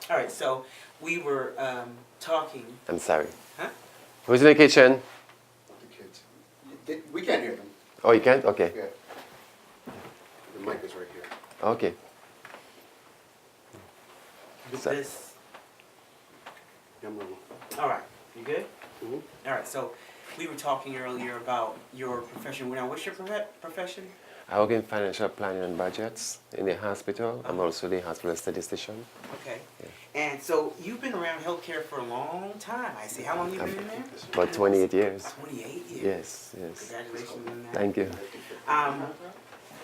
All right, so we were talking. I'm sorry. Huh? Who's in the kitchen? The kids. We can't hear them. Oh, you can't? Okay. Yeah. The mic is right here. Okay. With So- this. I'm wrong. All right, you good? Mhm. All right, so we were talking earlier about your profession. Now, what's your profession? I work in financial planning and budgets in the hospital. I'm also the hospital statistician. Okay. Yeah. And so you've been around healthcare for a long time, I see. How long have you been in there? About 28 years. 28 years. Yes, yes. Congratulations on that. Thank you.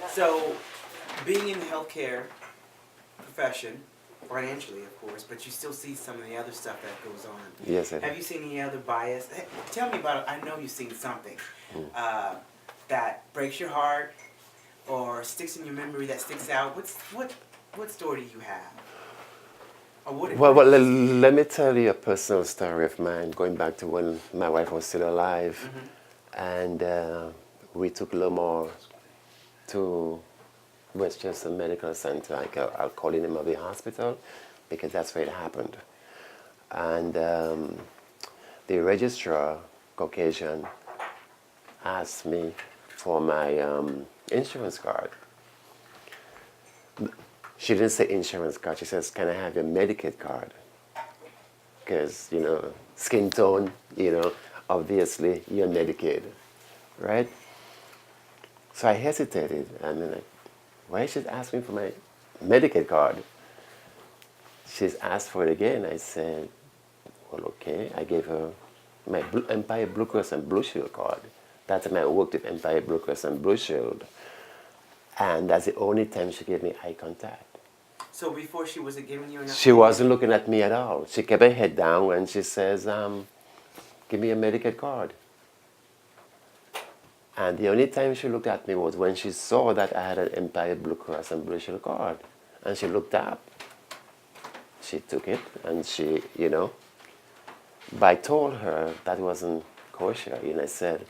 So, being in the healthcare profession, financially, of course, but you still see some of the other stuff that goes on. Yes, I do. Have you seen any other bias? Hey, tell me about it. I know you've seen something Mm. that breaks your heart or sticks in your memory that sticks out. What story do you have? Or what Well, let me tell you a personal story of mine, going back to when my wife was still alive. And we took Lamar to Westchester Medical Center. I'll call the name of the hospital because that's where it happened. And the registrar, Caucasian, asked me for my insurance card. She didn't say insurance card. She says, "Can I have your Medicaid card?" Because, skin tone, obviously you're Medicaid, right? So I hesitated. I mean, like, why should she ask me for my Medicaid card? She's asked for it again. I said, well, okay. I gave her my Empire Blue Cross and Blue Shield card. That time I worked with Empire Blue Cross and Blue Shield. And that's the only time she gave me eye contact. So before she wasn't giving you enough? She wasn't looking at me at all. She kept her head down and she says, give me a Medicaid card. And the only time she looked at me was when she saw that I had an Empire Blue Cross and Blue Shield card. And she looked up. She took it and she, but I told her that wasn't kosher. I said,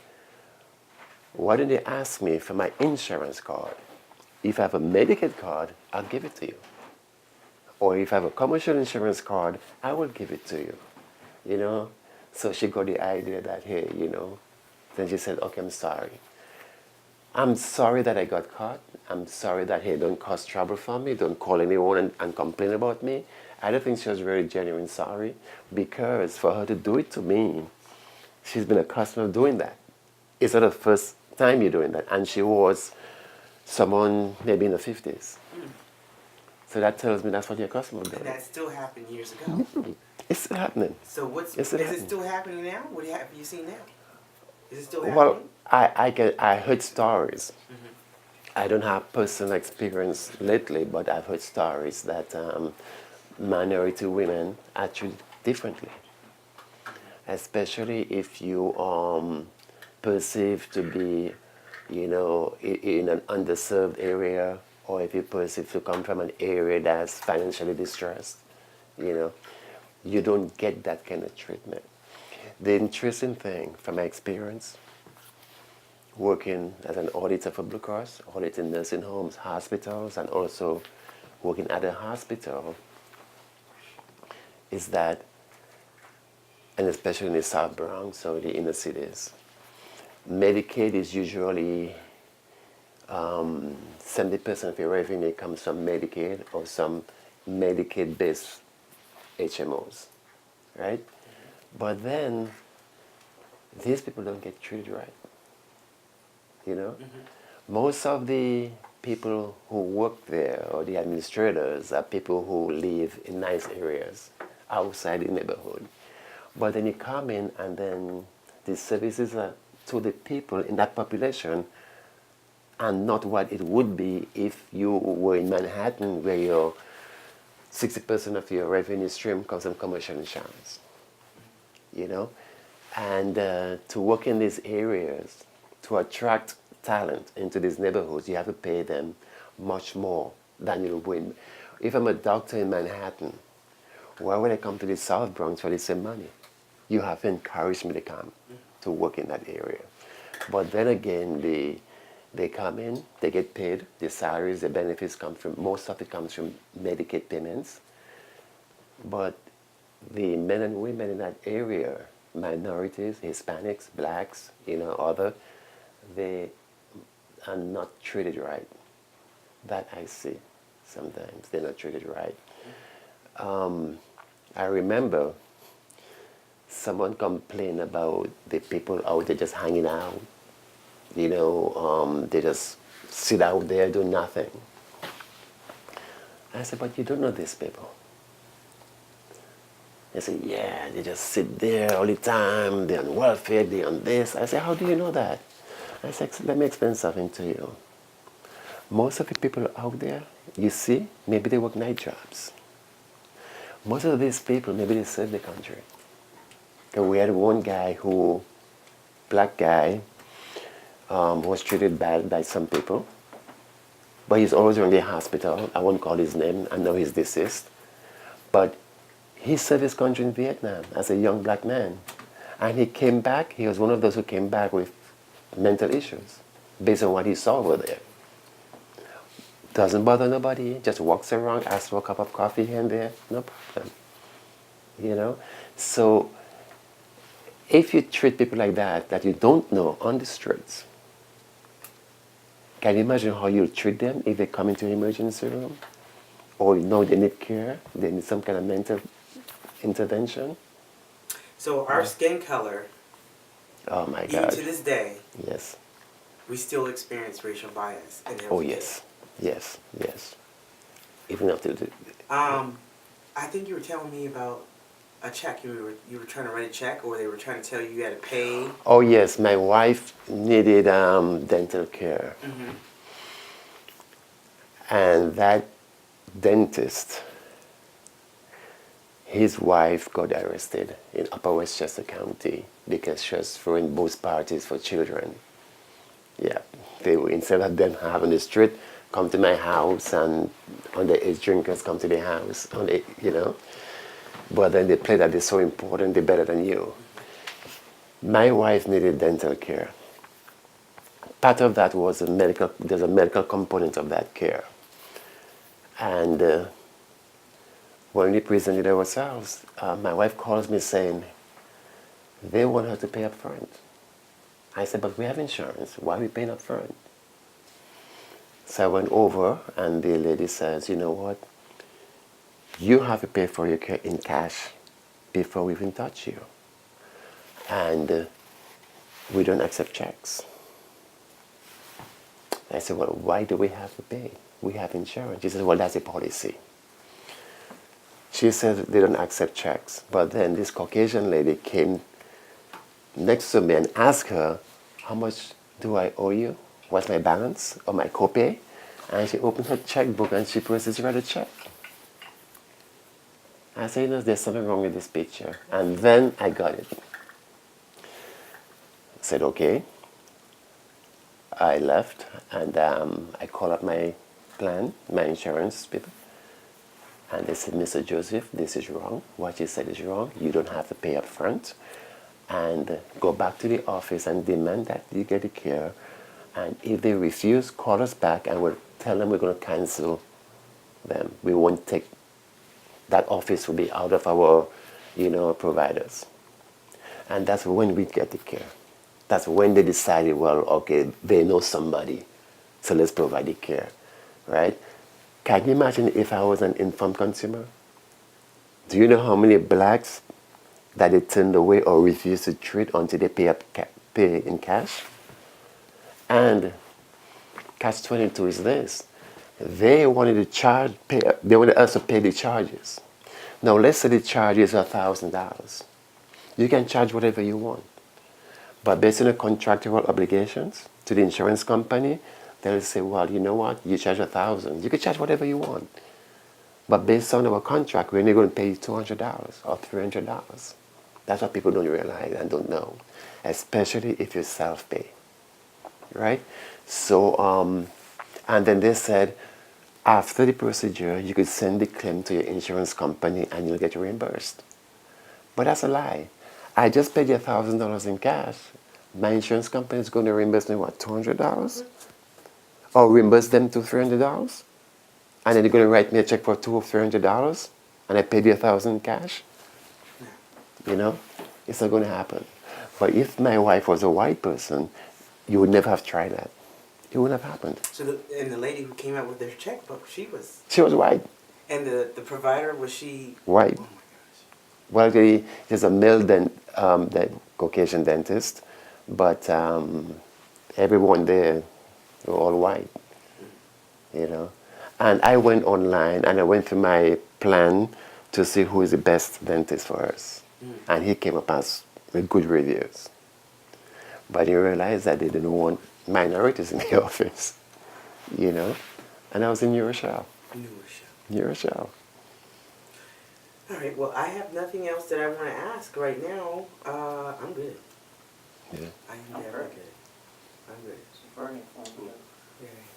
why didn't you ask me for my insurance card? If I have a Medicaid card, I'll give it to you. Or if I have a commercial insurance card, I will give it to you. So she got the idea that, hey, Then she said, okay, I'm sorry. I'm sorry that I got caught. I'm sorry that, hey, don't cause trouble for me. Don't call anyone and complain about me. I don't think she was very genuine sorry, because for her to do it to me, she's been accustomed to doing that. It's not the first time you're doing that. And she was someone maybe in the 50s. So that tells me that's what you're accustomed to And doing. that still happened years ago. It's still happening. So is It's it happening. still happening now? What have you seen now? Is it still happening? Well, I heard stories. I don't have personal experience lately, but I've heard stories that minority women are treated differently, especially if you perceived to be, in an underserved area, or if you perceive to come from an area that's financially distressed, you don't get that kind of treatment. The interesting thing from my experience, working as an auditor for Blue Cross, auditing nursing homes, hospitals, and also working at a hospital, is that, and especially in the South Bronx or the inner cities, Medicaid is usually 70% of your revenue comes from Medicaid or some Medicaid-based HMOs, right? But then these people don't get treated right. Most of the people who work there or the administrators are people who live in nice areas outside the neighborhood. But then you come in and then the services are to the people in that population and not what it would be if you were in Manhattan, where your 60% of your revenue stream comes from commercial insurance. And to work in these areas, to attract talent into these neighborhoods, you have to pay them much more than you would. If I'm a doctor in Manhattan, why would I come to the South Bronx for the same money? You have to encourage me to come to work in that area. But then again, they come in, they get paid, the salaries, the benefits come from, most of it comes from Medicaid payments. But the men and women in that area, minorities, Hispanics, blacks, other, they are not treated right. That I see sometimes. They're not treated right. I remember someone complained about the people out there just hanging out. They just sit out there, do nothing. I said, but you don't know these people. They say, yeah, they just sit there all the time, they're on welfare, they're on this. I said, how do you know that? I said, let me explain something to you. Most of the people out there, you see, maybe they work night jobs. Most of these people, maybe they serve the country. And we had one guy black guy, was treated bad by some people. But he's always in the hospital. I won't call his name. I know he's deceased. But he served his country in Vietnam as a young black man. And he came back. He was one of those who came back with mental issues based on what he saw over there. Doesn't bother nobody. Just walks around, asks for a cup of coffee here and there. No problem. So if you treat people like that you don't know on the streets, can you imagine how you'll treat them if they come into an emergency room? Or they need care, they need some kind of mental intervention? So our skin color, Oh my even God. to this day, Yes. we still experience racial bias in healthcare. Oh yes. Yes. Yes. Even after I think you were telling me about a check. You were trying to write a check, or they were trying to tell you had to pay. Oh yes, my wife needed dental care. Mm-hmm. And that dentist, his wife got arrested in Upper Westchester County because she was throwing both parties for children. Yeah, they were, instead of them having the street, come to my house, and underage drinkers come to the house, But then they play that they're so important, they're better than you. My wife needed dental care. Part of that was there's a medical component of that care. And when we presented ourselves, my wife calls me saying, they want her to pay up front. I said, but we have insurance. Why are we paying up front? So I went over, and the lady says, you know what? You have to pay for your care in cash before we even touch you. And we don't accept checks. I said, well, why do we have to pay? We have insurance. She said, well, that's a policy. She said they don't accept checks. But then this Caucasian lady came next to me and asked her, how much do I owe you? What's my balance or my copay? And she opened her checkbook and she proceeded to write a check. I said, there's something wrong with this picture. And then I got it. I said, okay. I left, and I called up my plan, my insurance people. And they said, Mr. Joseph, this is wrong. What you said is wrong. You don't have to pay up front. And go back to the office and demand that you get the care. And if they refuse, call us back and we'll tell them we're going to cancel them. We won't take, that office will be out of our, providers. And that's when we get the care. That's when they decided, well, okay, they know somebody, so let's provide the care, right? Can you imagine if I was an informed consumer? Do you know how many blacks that they turned away or refused to treat until they pay in cash? And catch-22 is this. They wanted they wanted us to pay the charges. Now, let's say the charges are $1,000. You can charge whatever you want. But based on the contractual obligations to the insurance company, they'll say, well, you know what, you charge $1,000. You can charge whatever you want. But based on our contract, we're only going to pay you $200 or $300. That's what people don't realize and don't know, especially if you self-pay, right? So, and then they said, after the procedure, you could send the claim to your insurance company and you'll get reimbursed. But that's a lie. I just paid you $1,000 in cash. My insurance company is going to reimburse me, what, $200? Or reimburse them to $300? And then they're going to write me a check for $200 or $300? and I paid you $1,000 cash, you know, it's not going to happen. But if my wife was a white person, you would never have tried that. It wouldn't have happened. So and the lady who came out with their checkbook, she was. She was white. And the provider, was she? White. Oh my gosh. Well, actually, there's a male Caucasian dentist, but everyone there were all white, you know. And I went online and I went through my plan to see who is the best dentist for us. And he came up as with good reviews. But he realized that they didn't want minorities in the office, you know. And I was in New Rochelle. New Rochelle. All right. Well, I have nothing else that I want to ask right now. I'm good. Yeah. I am very good. I'm good. It's very informative. Very.